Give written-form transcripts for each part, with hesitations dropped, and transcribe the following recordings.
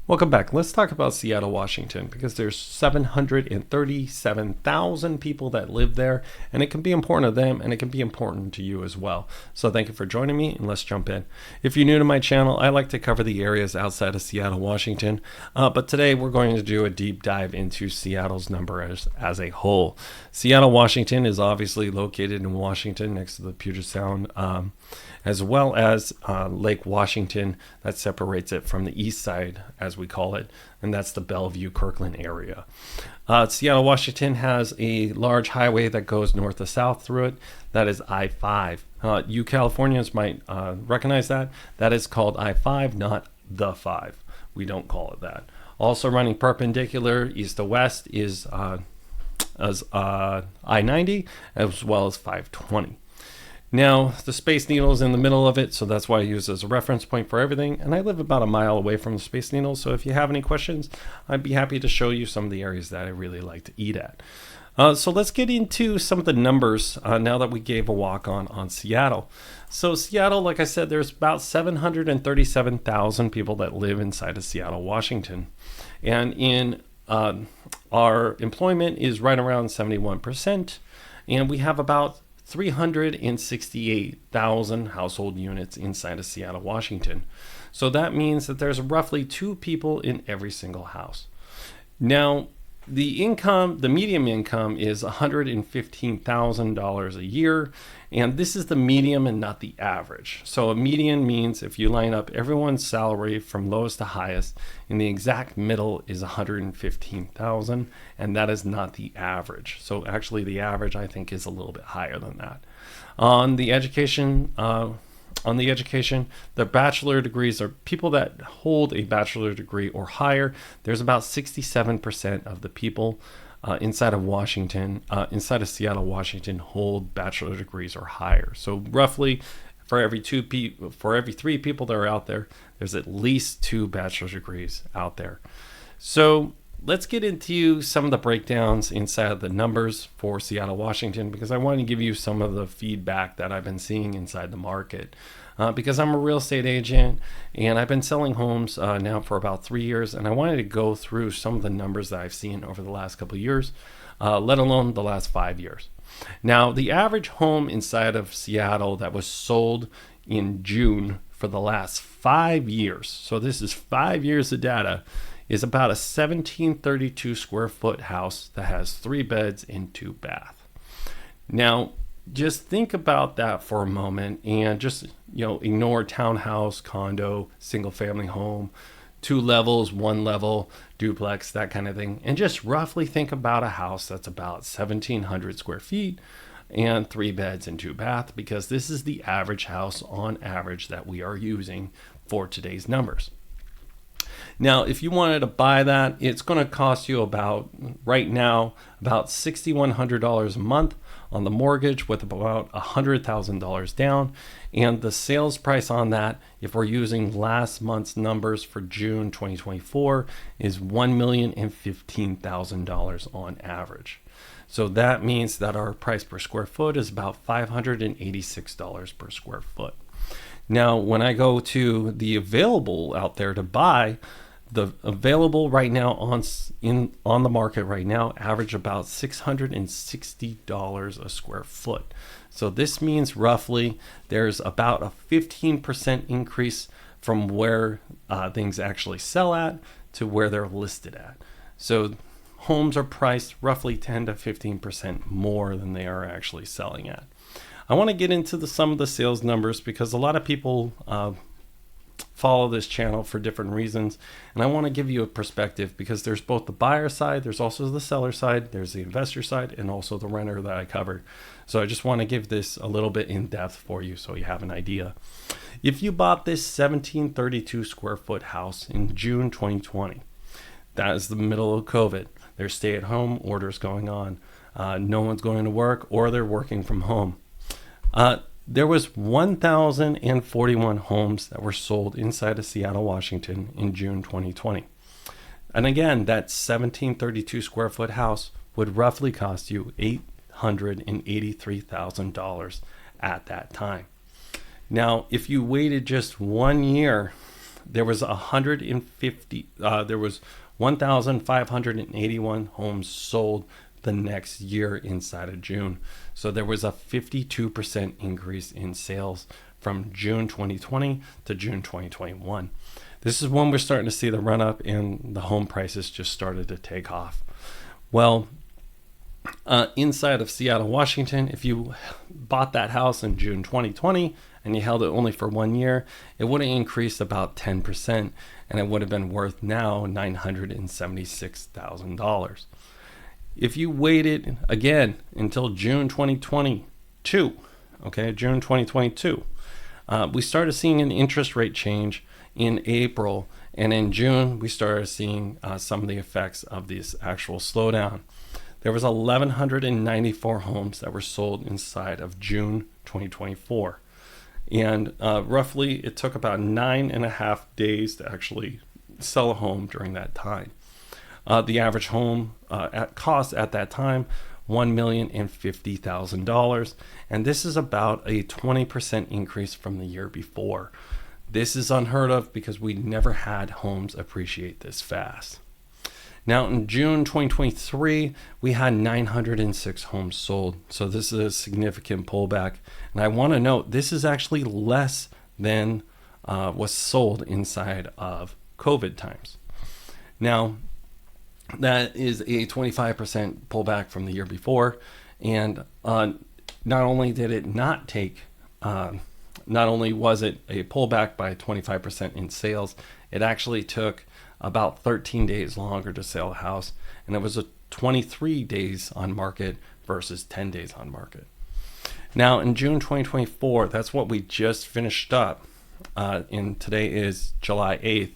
Welcome back. Let's talk about Seattle, Washington, because there's 737,000 people that live there, and it can be important to them, and it can be important to you as well. So thank you for joining me, and let's jump in. If you're new to my channel, I like to cover the areas outside of Seattle, Washington, but today we're going to do a deep dive into Seattle's numbers as a whole. Seattle, Washington is obviously located in Washington next to the Puget Sound, as well as Lake Washington that separates it from the east side, as we call it, and that's the Bellevue-Kirkland area. Seattle, Washington has a large highway that goes north to south through it. That is I-5. You Californians might recognize that. That is called I-5, not the 5. We don't call it that. Also running perpendicular east to west is I-90, as well as 520. Now, the Space Needle is in the middle of it, so that's why I use it as a reference point for everything. And I live about a mile away from the Space Needle, so if you have any questions, I'd be happy to show you some of the areas that I really like to eat at. So let's get into some of the numbers now that we gave a walk on Seattle. So Seattle, like I said, there's about 737,000 people that live inside of Seattle, Washington. And in our employment is right around 71%, and we have about 368,000 household units inside of Seattle, Washington. So that means that there's roughly 2 people in every single house. Now, the median income is $115,000 a year, and this is the median and not the average. So a median means if you line up everyone's salary from lowest to highest, in the exact middle is $115,000, and that is not the average. So actually the average, I think, is a little bit higher than that. On the education, the bachelor degrees are people that hold a bachelor degree or higher. There's about 67% of the people inside of Seattle, Washington, hold bachelor degrees or higher. So roughly, for every 3 people that are out there, there's at least 2 bachelor degrees out there. So let's get into some of the breakdowns inside of the numbers for Seattle, Washington, because I want to give you some of the feedback that I've been seeing inside the market. Because I'm a real estate agent and I've been selling homes now for about 3 years, and I wanted to go through some of the numbers that I've seen over the last couple of years, let alone the last 5 years. Now, the average home inside of Seattle that was sold in June for the last 5 years, so this is 5 years of data, is about a 1732 square foot house that has 3 beds and 2 baths. Now, just think about that for a moment and just, ignore townhouse, condo, single family home, 2 levels, 1 level, duplex, that kind of thing. And just roughly think about a house that's about 1,700 square feet and 3 beds and 2 baths, because this is the average house on average that we are using for today's numbers. Now, if you wanted to buy that, it's going to cost you right now, about $6,100 a month on the mortgage, with about $100,000 down. And the sales price on that, if we're using last month's numbers for June 2024, is $1,015,000 on average. So that means that our price per square foot is about $586 per square foot. Now, when I go to the available out there to buy, the available right now on the market right now average about $660 a square foot. So this means roughly there's about a 15% increase from where things actually sell at to where they're listed at. So homes are priced roughly 10 to 15% more than they are actually selling at. I want to get into some of the sales numbers because a lot of people follow this channel for different reasons, and I want to give you a perspective because there's both the buyer side, there's also the seller side, there's the investor side, and also the renter that I covered. So I just want to give this a little bit in depth for you so you have an idea. If you bought this 1732 square foot house in June 2020, that is the middle of COVID. There's stay-at-home orders going on. No one's going to work, or they're working from home. There was 1,041 homes that were sold inside of Seattle, Washington in June 2020. And again, that 1732 square foot house would roughly cost you $883,000 at that time. Now, if you waited just 1 year there was 1,581 homes sold the next year inside of June. So there was a 52% increase in sales from June 2020 to June 2021. This is when we're starting to see the run up and the home prices just started to take off. Well, inside of Seattle, Washington, if you bought that house in June 2020 and you held it only for 1 year, it would have increased about 10%, and it would have been worth now $976,000. If you waited again until June 2022, June 2022, we started seeing an interest rate change in April, and in June we started seeing some of the effects of this actual slowdown. There was 1,194 homes that were sold inside of June 2024, and roughly it took about 9.5 days to actually sell a home during that time. The average home cost at that time $1,050,000, and this is about a 20% increase from the year before. This is unheard of because we never had homes appreciate this fast. Now in June 2023, we had 906 homes sold. So this is a significant pullback. And I want to note, this is actually less than was sold inside of COVID times. Now, that is a 25% pullback from the year before. And not only did it not take, not only was it a pullback by 25% in sales, it actually took about 13 days longer to sell a house, and it was a 23 days on market versus 10 days on market. Now in June 2024, that's what we just finished up, and today is July 8th.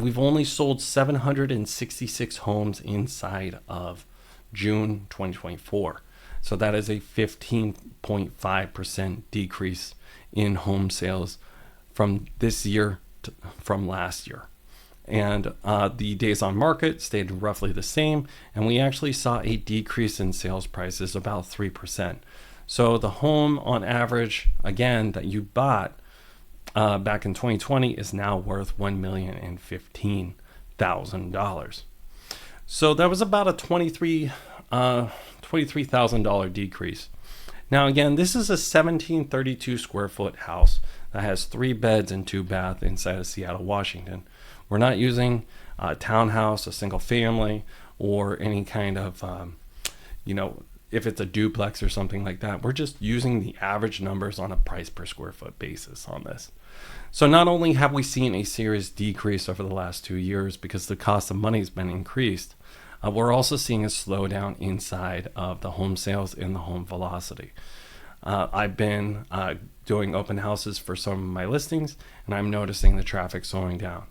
We've only sold 766 homes inside of June 2024. So that is a 15.5% decrease in home sales from this year from last year. And the days on market stayed roughly the same, and we actually saw a decrease in sales prices about 3%. So the home on average, again, that you bought back in 2020 is now worth $1,015,000. So that was about a $23,000 decrease. Now again, this is a 1732 square foot house that has 3 beds and 2 baths inside of Seattle, Washington. We're not using a townhouse, a single family, or any kind of, if it's a duplex or something like that. We're just using the average numbers on a price per square foot basis on this. So not only have we seen a serious decrease over the last 2 years because the cost of money has been increased, we're also seeing a slowdown inside of the home sales and the home velocity. I've been doing open houses for some of my listings, and I'm noticing the traffic slowing down.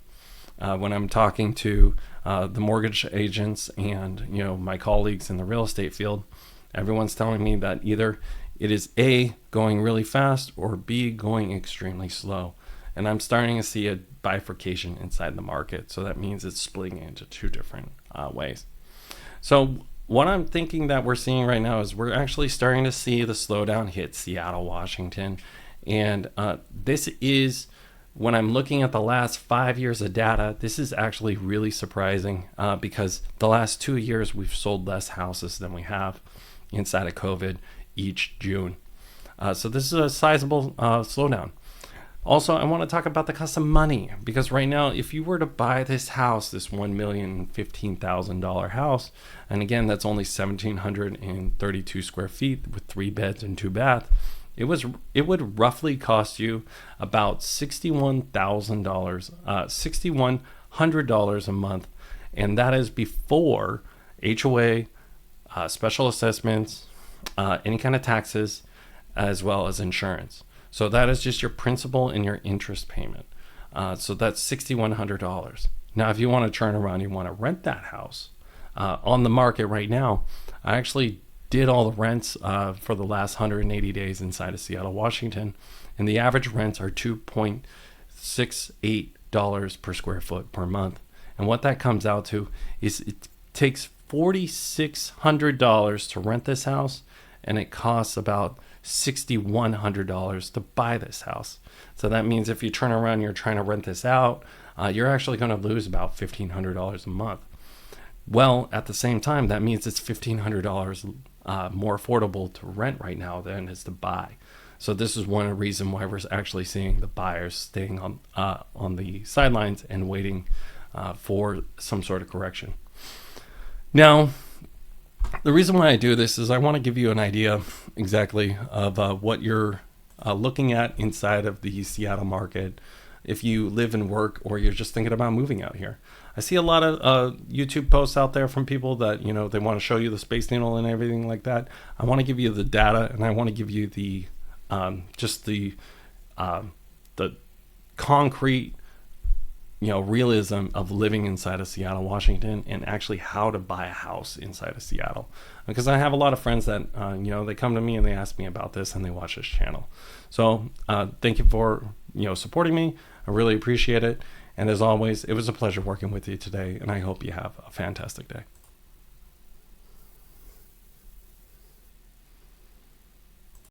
When I'm talking to the mortgage agents and my colleagues in the real estate field, everyone's telling me that either it is A, going really fast, or B, going extremely slow. And I'm starting to see a bifurcation inside the market. So that means it's splitting into 2 different ways. So what I'm thinking that we're seeing right now is we're actually starting to see the slowdown hit Seattle, Washington. And this is, when I'm looking at the last 5 years of data, this is actually really surprising because the last 2 years we've sold less houses than we have inside of COVID each June. So this is a sizable slowdown. Also, I want to talk about the cost of money, because right now, if you were to buy this house, this $1,015,000 house, and again, that's only 1,732 square feet with 3 beds and 2 baths, it would roughly cost you about $6,100 a month, and that is before HOA, special assessments, any kind of taxes, as well as insurance. So that is just your principal and your interest payment. So that's $6,100. Now, if you want to turn around, you want to rent that house on the market right now. I actually did all the rents for the last 180 days inside of Seattle, Washington, and the average rents are $2.68 per square foot per month. And what that comes out to is it takes $4,600 to rent this house, and it costs about $6,100 to buy this house. So that means if you turn around and you're trying to rent this out, you're actually going to lose about $1,500 a month. Well, at the same time, that means it's $1,500 more affordable to rent right now than it is to buy. So this is one reason why we're actually seeing the buyers staying on the sidelines and waiting for some sort of correction. Now, the reason why I do this is I want to give you an idea exactly of what you're looking at inside of the Seattle market if you live and work or you're just thinking about moving out here. I see a lot of YouTube posts out there from people that, they want to show you the Space Needle and everything like that. I want to give you the data, and I want to give you the concrete realism of living inside of Seattle, Washington, and actually how to buy a house inside of Seattle. Because I have a lot of friends that they come to me and they ask me about this and they watch this channel. So thank you for supporting me. I really appreciate it. And as always, it was a pleasure working with you today, and I hope you have a fantastic day.